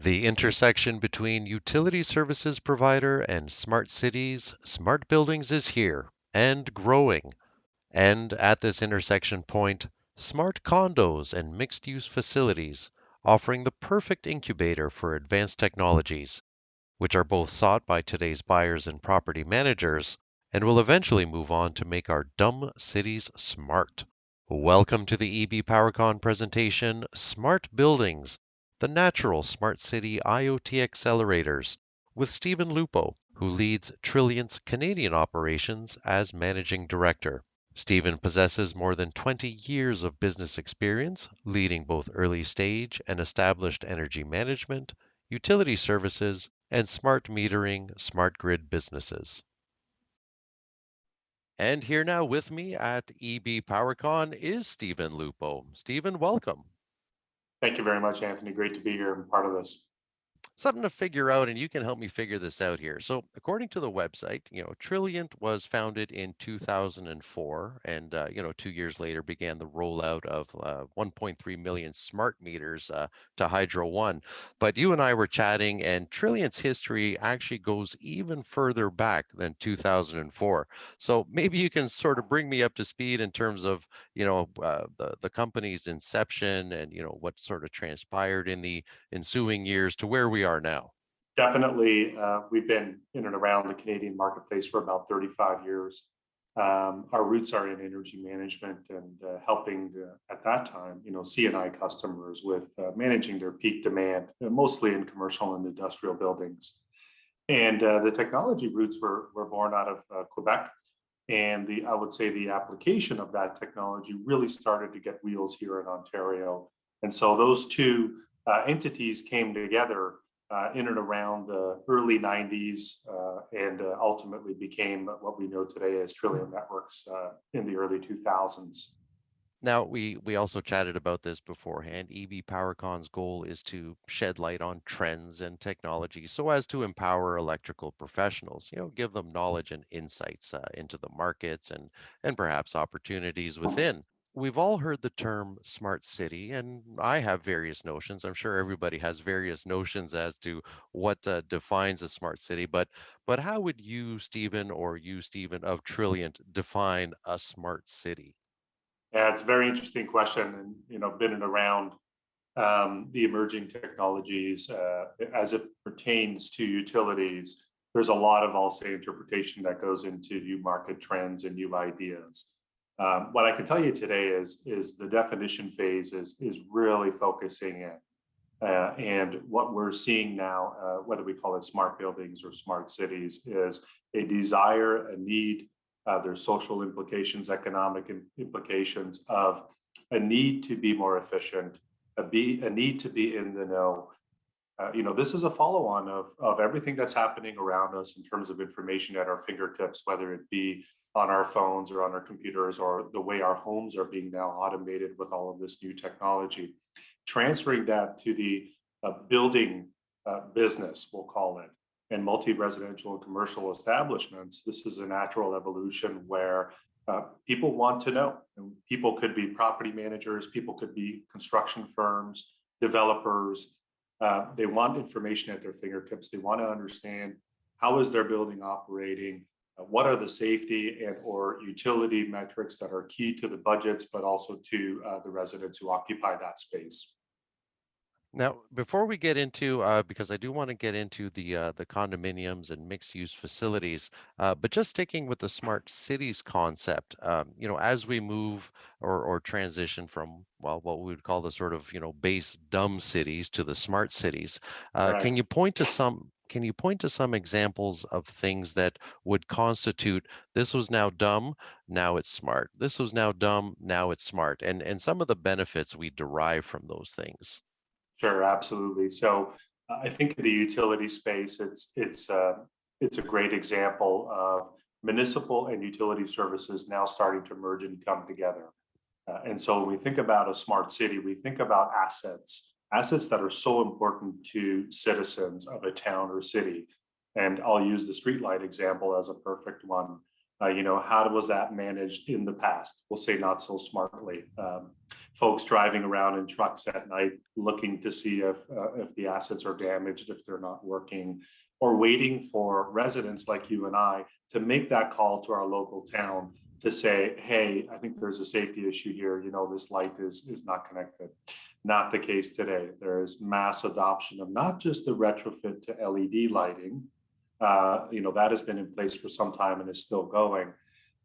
The intersection between utility services provider and smart cities, smart buildings is here and growing. And at this intersection point, smart condos and mixed use facilities offering the perfect incubator for advanced technologies, which are both sought by today's buyers and property managers and will eventually move on to make our dumb cities smart. Welcome to the EBPowerCon presentation, Smart Buildings, the Natural Smart City IoT Accelerators, with Stephen Lupo, who leads Trilliant's Canadian operations as Managing Director. Stephen possesses more than 20 years of business experience leading both early stage and established energy management, utility services, and smart metering, smart grid businesses. And here now with me at EB PowerCon is Stephen Lupo. Stephen, welcome. Thank you very much, Anthony. Great to be here and part of this. Something to figure out, and you can help me figure this out here. So, according to the website, Trilliant was founded in 2004, and 2 years later began the rollout of 1.3 million smart meters to Hydro One. But you and I were chatting, and Trilliant's history actually goes even further back than 2004. So maybe you can sort of bring me up to speed in terms of the company's inception and what sort of transpired in the ensuing years to where we are now. Definitely, we've been in and around the Canadian marketplace for about 35 years. Our roots are in energy management and helping at that time, C&I customers with managing their peak demand, mostly in commercial and industrial buildings. And the technology roots were born out of Quebec. And I would say the application of that technology really started to get wheels here in Ontario. And so those two entities came together in and around the early 90s and ultimately became what we know today as Trillium Networks in the early 2000s. Now, we also chatted about this beforehand. EV PowerCon's goal is to shed light on trends and technology so as to empower electrical professionals, give them knowledge and insights into the markets and perhaps opportunities within. We've all heard the term smart city, and I have various notions. I'm sure everybody has various notions as to what defines a smart city. But how would you, Stephen, or you, Stephen, of Trilliant, define a smart city? Yeah, it's a very interesting question, and been and around the emerging technologies as it pertains to utilities. There's a lot of, I'll say, interpretation that goes into new market trends and new ideas. What I can tell you today is the definition phase is really focusing in. And what we're seeing now, whether we call it smart buildings or smart cities, is a desire, a need. There's social implications, economic implications of a need to be more efficient, a need to be in the know. This is a follow-on of everything that's happening around us in terms of information at our fingertips, whether it be on our phones or on our computers or the way our homes are being now automated with all of this new technology. Transferring that to the building business, we'll call it, and multi-residential and commercial establishments, this is a natural evolution where people want to know. And people could be property managers, people could be construction firms, developers. They want information at their fingertips. They want to understand how is their building operating, what are the safety and or utility metrics that are key to the budgets, but also to the residents who occupy that space. Now, before we get into, because I do want to get into the condominiums and mixed-use facilities, but just sticking with the smart cities concept, as we move or transition from, well, what we would call the sort of, base dumb cities to the smart cities, can Correct. you point to some examples of things that would constitute this was now dumb, now it's smart. This was now dumb, now it's smart, and some of the benefits we derive from those things. Sure, absolutely. So I think in the utility space, it's a great example of municipal and utility services now starting to merge and come together. And so when we think about a smart city, we think about assets that are so important to citizens of a town or city. And I'll use the streetlight example as a perfect one. How was that managed in the past? We'll say not so smartly. Folks driving around in trucks at night looking to see if the assets are damaged, if they're not working, or waiting for residents like you and I to make that call to our local town to say, hey, I think there's a safety issue here. This light is not connected. Not the case today. There is mass adoption of not just the retrofit to LED lighting, that has been in place for some time and is still going.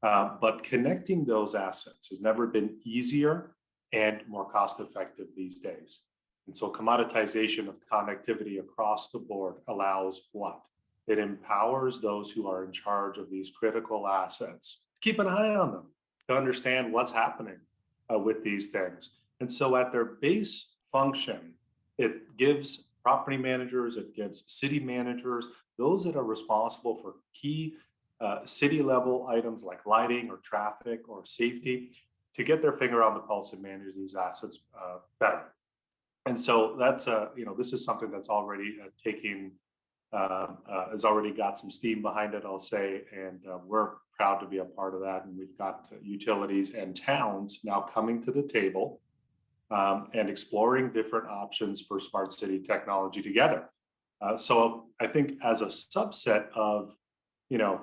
But connecting those assets has never been easier and more cost effective these days. And so commoditization of connectivity across the board allows what? It empowers those who are in charge of these critical assets to keep an eye on them, to understand what's happening with these things. And so at their base function, it gives property managers, it gives city managers, those that are responsible for key city level items like lighting or traffic or safety, to get their finger on the pulse and manage these assets better. And so that's this is something that's already has already got some steam behind it, I'll say, and we're proud to be a part of that. And we've got utilities and towns now coming to the table and exploring different options for smart city technology together. So I think as a subset of,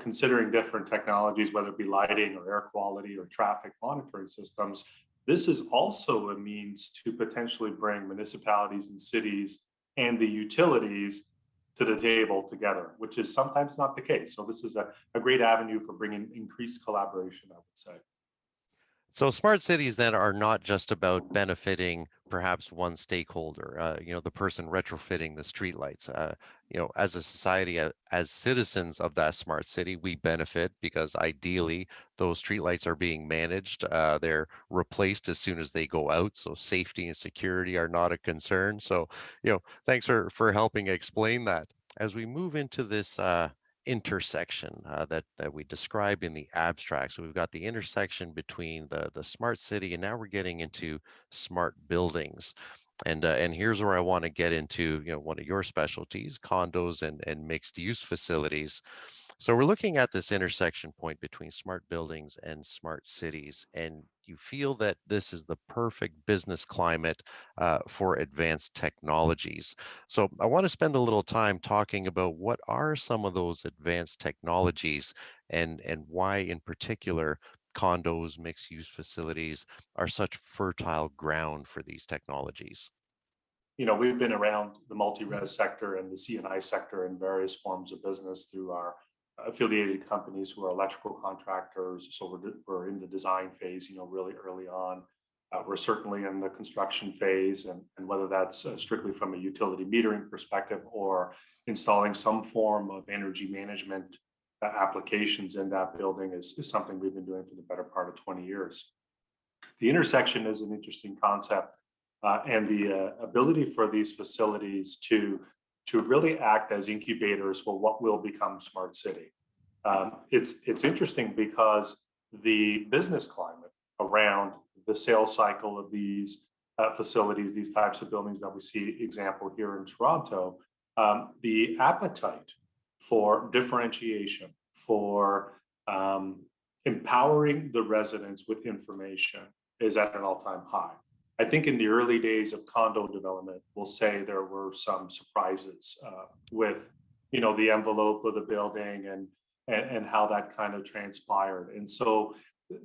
considering different technologies, whether it be lighting or air quality or traffic monitoring systems, this is also a means to potentially bring municipalities and cities and the utilities to the table together, which is sometimes not the case. So this is a great avenue for bringing increased collaboration, I would say. So smart cities then are not just about benefiting perhaps one stakeholder, the person retrofitting the streetlights. As a society, as citizens of that smart city, we benefit because ideally those streetlights are being managed. They're replaced as soon as they go out, so safety and security are not a concern. So, thanks for helping explain that. As we move into this intersection that we describe in the abstract. So we've got the intersection between the smart city, and now we're getting into smart buildings. And here's where I want to get into one of your specialties, condos and mixed use facilities. So we're looking at this intersection point between smart buildings and smart cities, and you feel that this is the perfect business climate for advanced technologies. So I want to spend a little time talking about what are some of those advanced technologies and why in particular condos, mixed use facilities are such fertile ground for these technologies. We've been around the multi-res sector and the C&I sector in various forms of business through our affiliated companies who are electrical contractors. So we're in the design phase, really early on. We're certainly in the construction phase, and whether that's strictly from a utility metering perspective or installing some form of energy management applications in that building is something we've been doing for the better part of 20 years. The intersection is an interesting concept, and the ability for these facilities to really act as incubators for what will become smart city. It's interesting because the business climate around the sales cycle of these facilities, these types of buildings that we see example here in Toronto, the appetite for differentiation, for empowering the residents with information is at an all-time high. I think in the early days of condo development, we'll say there were some surprises with, the envelope of the building and how that kind of transpired. And so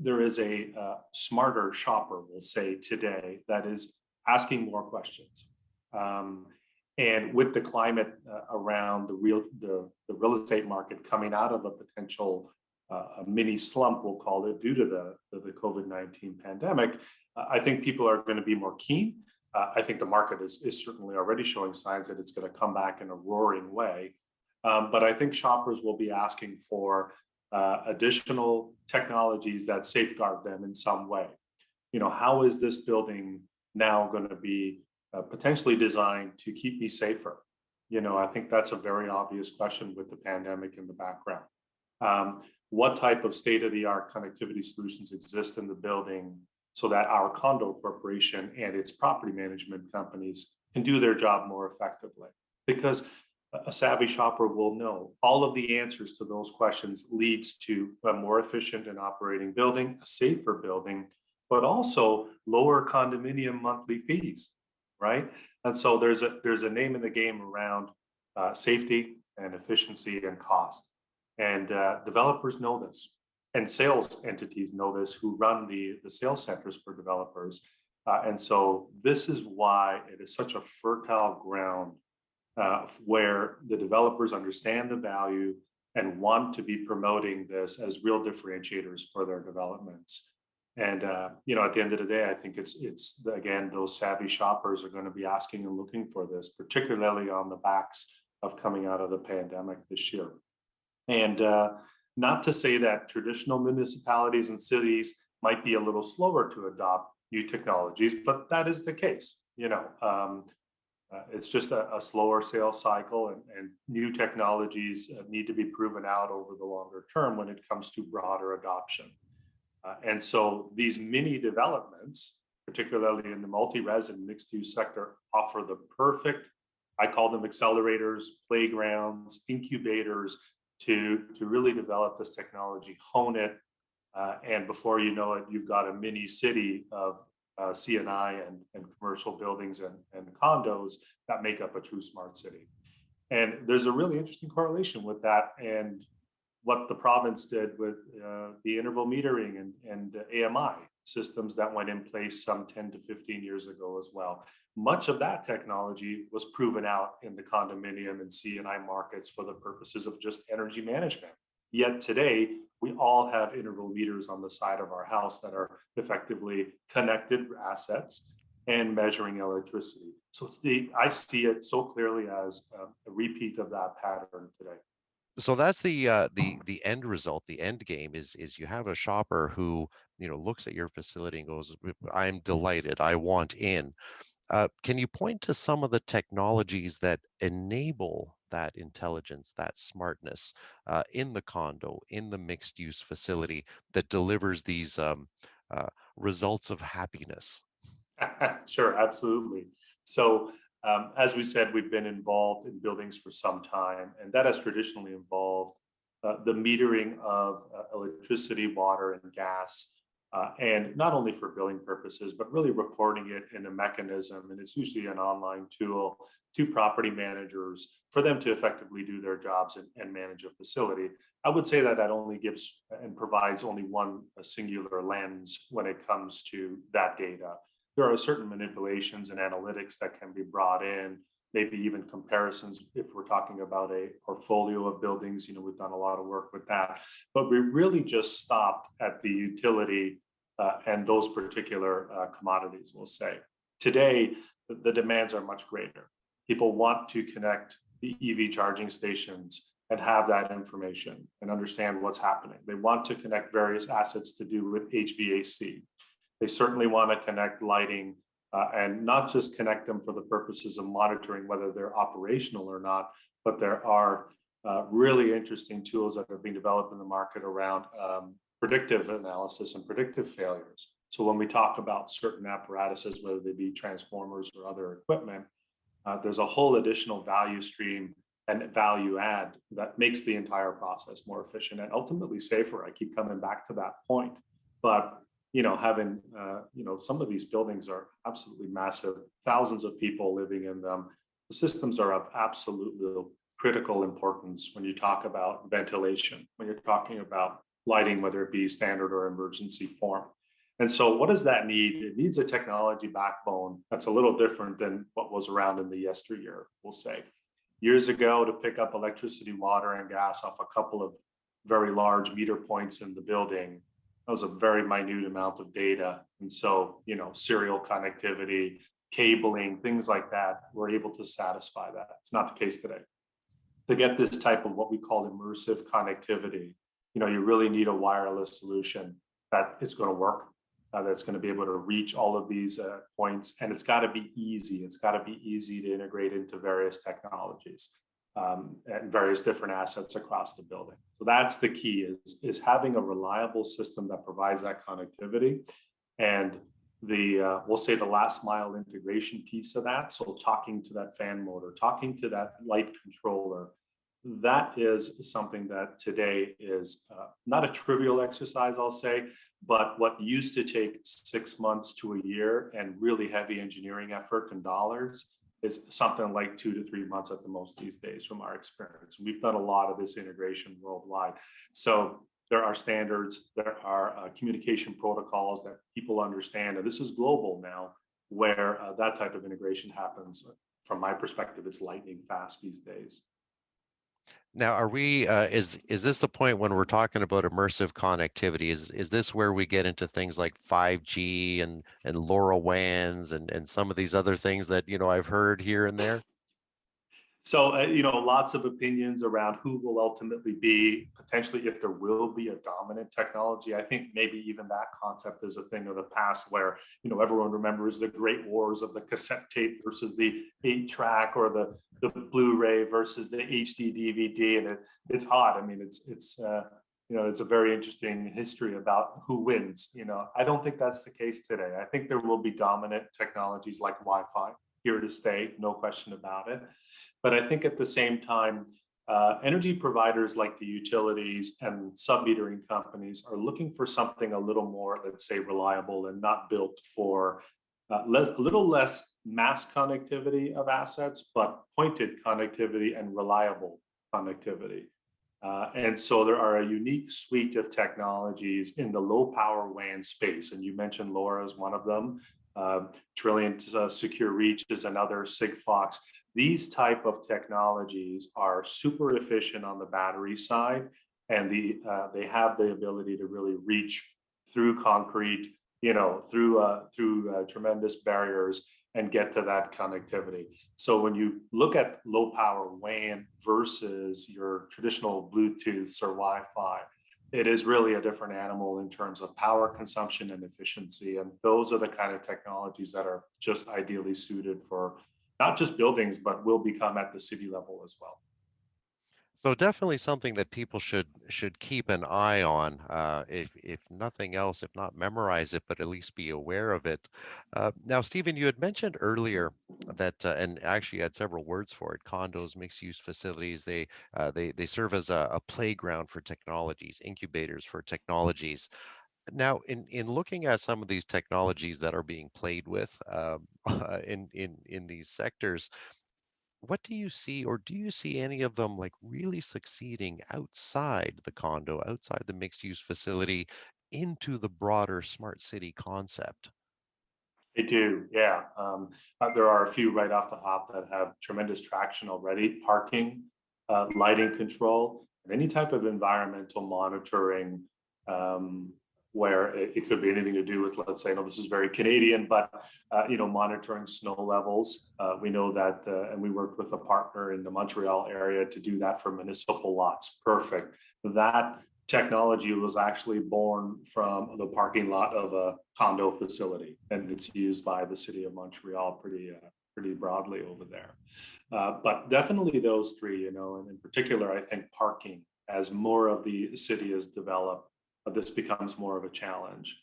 there is a smarter shopper, we'll say today, that is asking more questions. And with the climate around the real estate market coming out of a potential a mini slump, we'll call it, due to the COVID-19 pandemic, I think people are going to be more keen. I think the market is certainly already showing signs that it's going to come back in a roaring way. But I think shoppers will be asking for additional technologies that safeguard them in some way. How is this building now going to be potentially designed to keep me safer? I think that's a very obvious question with the pandemic in the background. What type of state-of-the-art connectivity solutions exist in the building so that our condo corporation and its property management companies can do their job more effectively? Because a savvy shopper will know all of the answers to those questions leads to a more efficient and operating building, a safer building, but also lower condominium monthly fees, right? And so there's a name in the game around safety and efficiency and cost. And developers know this, and sales entities know this who run the sales centers for developers. And so this is why it is such a fertile ground where the developers understand the value and want to be promoting this as real differentiators for their developments. And at the end of the day, I think it's again, those savvy shoppers are going to be asking and looking for this, particularly on the backs of coming out of the pandemic this year. And not to say that traditional municipalities and cities might be a little slower to adopt new technologies, but that is the case. It's just a slower sales cycle, and new technologies need to be proven out over the longer term when it comes to broader adoption. And so these mini developments, particularly in the multi-res and mixed-use sector, offer the perfect, I call them accelerators, playgrounds, incubators to really develop this technology, hone it, and before you know it, you've got a mini city of CNI and commercial buildings and condos that make up a true smart city. And there's a really interesting correlation with that and what the province did with the interval metering and AMI systems that went in place some 10 to 15 years ago as well. Much of that technology was proven out in the condominium and CNI markets for the purposes of just energy management. Yet today, we all have interval meters on the side of our house that are effectively connected assets and measuring electricity. So I see it so clearly as a repeat of that pattern today. So that's the end result. The end game is you have a shopper who looks at your facility and goes, "I'm delighted. I want in." Can you point to some of the technologies that enable that intelligence, that smartness in the condo, in the mixed use facility that delivers these results of happiness? Sure, absolutely. So, as we said, we've been involved in buildings for some time, and that has traditionally involved the metering of electricity, water, and gas, and not only for billing purposes, but really reporting it in a mechanism. And it's usually an online tool to property managers for them to effectively do their jobs and manage a facility. I would say that that only gives and provides only one singular lens when it comes to that data. There are certain manipulations and analytics that can be brought in, maybe even comparisons if we're talking about a portfolio of buildings. We've done a lot of work with that, but we really just stopped at the utility and those particular commodities, we'll say. Today, the demands are much greater. People want to connect the EV charging stations and have that information and understand what's happening. They want to connect various assets to do with HVAC. They certainly want to connect lighting and not just connect them for the purposes of monitoring whether they're operational or not, but there are really interesting tools that are being developed in the market around predictive analysis and predictive failures. So when we talk about certain apparatuses, whether they be transformers or other equipment, there's a whole additional value stream and value add that makes the entire process more efficient and ultimately safer. I keep coming back to that point, but having some of these buildings are absolutely massive, thousands of people living in them. The systems are of absolutely critical importance when you talk about ventilation, when you're talking about lighting, whether it be standard or emergency form. And so what does that need? It needs a technology backbone that's a little different than what was around in the yesteryear, we'll say. Years ago, to pick up electricity, water, and gas off a couple of very large meter points in the building, that was a very minute amount of data. And so, serial connectivity, cabling, things like that, were able to satisfy that. It's not the case today. To get this type of what we call immersive connectivity, you really need a wireless solution that it's going to work, that's going to be able to reach all of these points. And it's got to be easy. It's got to be easy to integrate into various technologies and various different assets across the building. So that's the key is having a reliable system that provides that connectivity. And we'll say the last mile integration piece of that. So talking to that fan motor, talking to that light controller, that is something that today is not a trivial exercise, I'll say, but what used to take 6 months to a year and really heavy engineering effort and dollars is something like 2 to 3 months at the most these days from our experience. We've done a lot of this integration worldwide. So there are standards, there are communication protocols that people understand, and this is global now, where that type of integration happens. From my perspective, it's lightning fast these days. Now, are we, is this the point when we're talking about immersive connectivity? Is this where we get into things like 5G and LoRaWANs and some of these other things that, I've heard here and there? So, lots of opinions around who will ultimately be potentially, if there will be a dominant technology. I think maybe even that concept is a thing of the past where, everyone remembers the great wars of the cassette tape versus the 8 track, or the Blu-ray versus the HD DVD. And it's odd. I mean, it's a very interesting history about who wins. I don't think that's the case today. I think there will be dominant technologies like Wi-Fi here to stay, no question about it. But I think at the same time, energy providers like the utilities and sub-metering companies are looking for something a little more, let's say, reliable and not built for a little less mass connectivity of assets, but pointed connectivity and reliable connectivity. And so there are a unique suite of technologies in the low power WAN space. And you mentioned LoRa as one of them. Trilliant Secure Reach is another, Sigfox. These type of technologies are super efficient on the battery side, and they have the ability to really reach through concrete, through tremendous barriers and get to that connectivity. So when you look at low power WAN versus your traditional Bluetooth or Wi-Fi, it is really a different animal in terms of power consumption and efficiency. And those are the kind of technologies that are just ideally suited for not just buildings, but will become at the city level as well. So definitely something that people should keep an eye on, if nothing else, if not memorize it, but at least be aware of it. Now, Stephen, you had mentioned earlier that, and actually you had several words for it, condos, mixed-use facilities. They serve as a playground for technologies, incubators for technologies. Now, in looking at some of these technologies that are being played with in these sectors, what do you see, or do you see any of them like really succeeding outside the condo, outside the mixed use facility, into the broader smart city concept? They do, yeah. There are a few right off the hop that have tremendous traction already: parking, lighting control, and any type of environmental monitoring, where it could be anything to do with, let's say, no, this is very Canadian, but monitoring snow levels. We know that, and we worked with a partner in the Montreal area to do that for municipal lots. Perfect. That technology was actually born from the parking lot of a condo facility, and it's used by the city of Montreal pretty broadly over there. But definitely those three, and in particular, I think parking, as more of the city is developed, this becomes more of a challenge.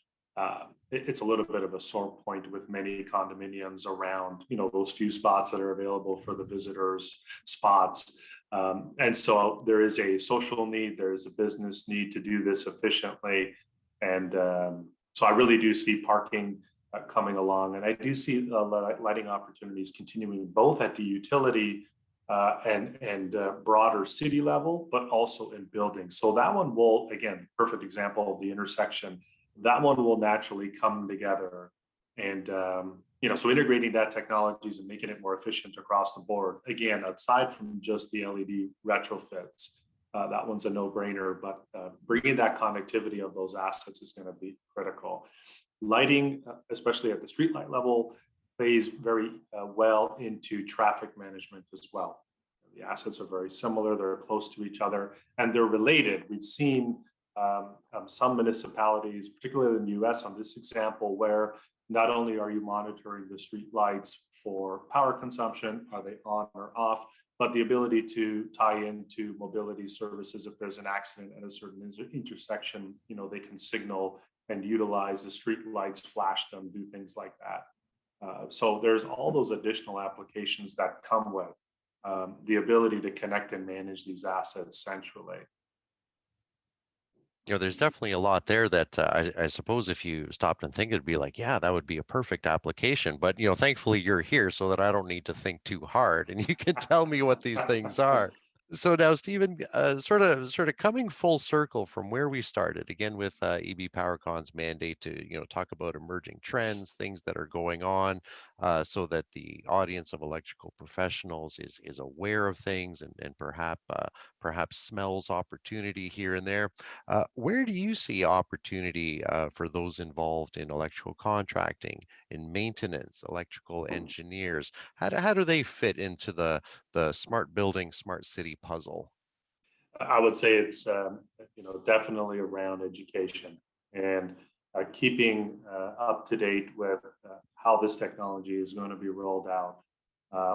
It's a little bit of a sore point with many condominiums around, those few spots that are available for the visitors spots. And so there is a social need, there is a business need to do this efficiently. And so I really do see parking coming along. And I do see lighting opportunities continuing both at the utility and broader city level, but also in buildings. So that one will, again, perfect example of the intersection. That one will naturally come together, and so integrating that technologies and making it more efficient across the board. Again, aside from just the LED retrofits, that one's a no-brainer. But bringing that connectivity of those assets is going to be critical. Lighting, especially at the streetlight level, plays very well into traffic management as well. The assets are very similar, they're close to each other, and they're related. We've seen some municipalities, particularly in the US on this example, where not only are you monitoring the street lights for power consumption, are they on or off, but the ability to tie into mobility services. If there's an accident at a certain intersection, they can signal and utilize the street lights, flash them, do things like that. So there's all those additional applications that come with the ability to connect and manage these assets centrally. There's definitely a lot there that I suppose if you stopped and think, it'd be like, yeah, that would be a perfect application. But, thankfully you're here so that I don't need to think too hard and you can tell me what these things are. So now, Stephen, sort of coming full circle from where we started, again with EB PowerCon's mandate to talk about emerging trends, things that are going on, so that the audience of electrical professionals is aware of things and perhaps smells opportunity here and there. Where do you see opportunity for those involved in electrical contracting, in maintenance, electrical engineers? How do they fit into the smart building, smart city puzzle? I would say it's definitely around education and keeping up to date with how this technology is going to be rolled out.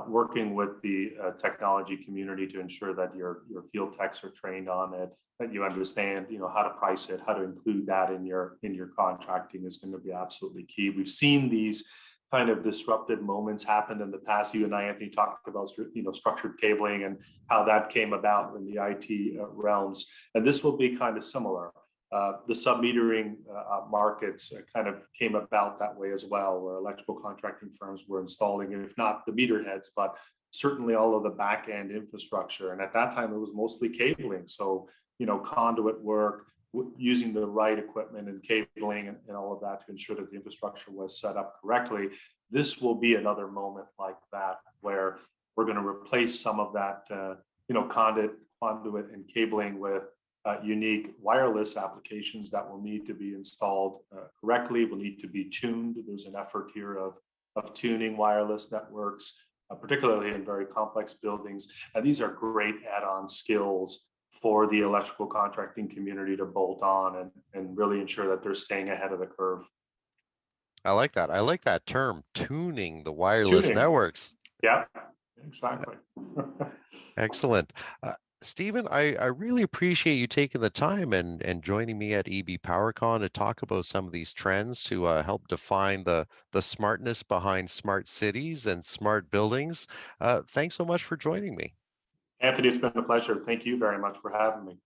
Working with the technology community to ensure that your field techs are trained on it, that you understand how to price it, how to include that in your contracting is going to be absolutely key. We've seen these kind of disruptive moments happen in the past. You and I, Anthony, talked about structured cabling and how that came about in the IT realms, and this will be kind of similar. The sub-metering markets kind of came about that way as well, where electrical contracting firms were installing, if not the meter heads, but certainly all of the back end infrastructure. And at that time, it was mostly cabling. So, conduit work, using the right equipment and cabling and all of that to ensure that the infrastructure was set up correctly. This will be another moment like that where we're going to replace some of that, conduit and cabling with unique wireless applications that will need to be installed correctly, will need to be tuned. There's an effort here of tuning wireless networks, particularly in very complex buildings. And these are great add-on skills for the electrical contracting community to bolt on and really ensure that they're staying ahead of the curve. I like that. I like that term, tuning the wireless Tuning, networks. yeah, exactly. Excellent. Stephen, I really appreciate you taking the time and joining me at EB PowerCon to talk about some of these trends to help define the smartness behind smart cities and smart buildings. Thanks so much for joining me. Anthony, it's been a pleasure. Thank you very much for having me.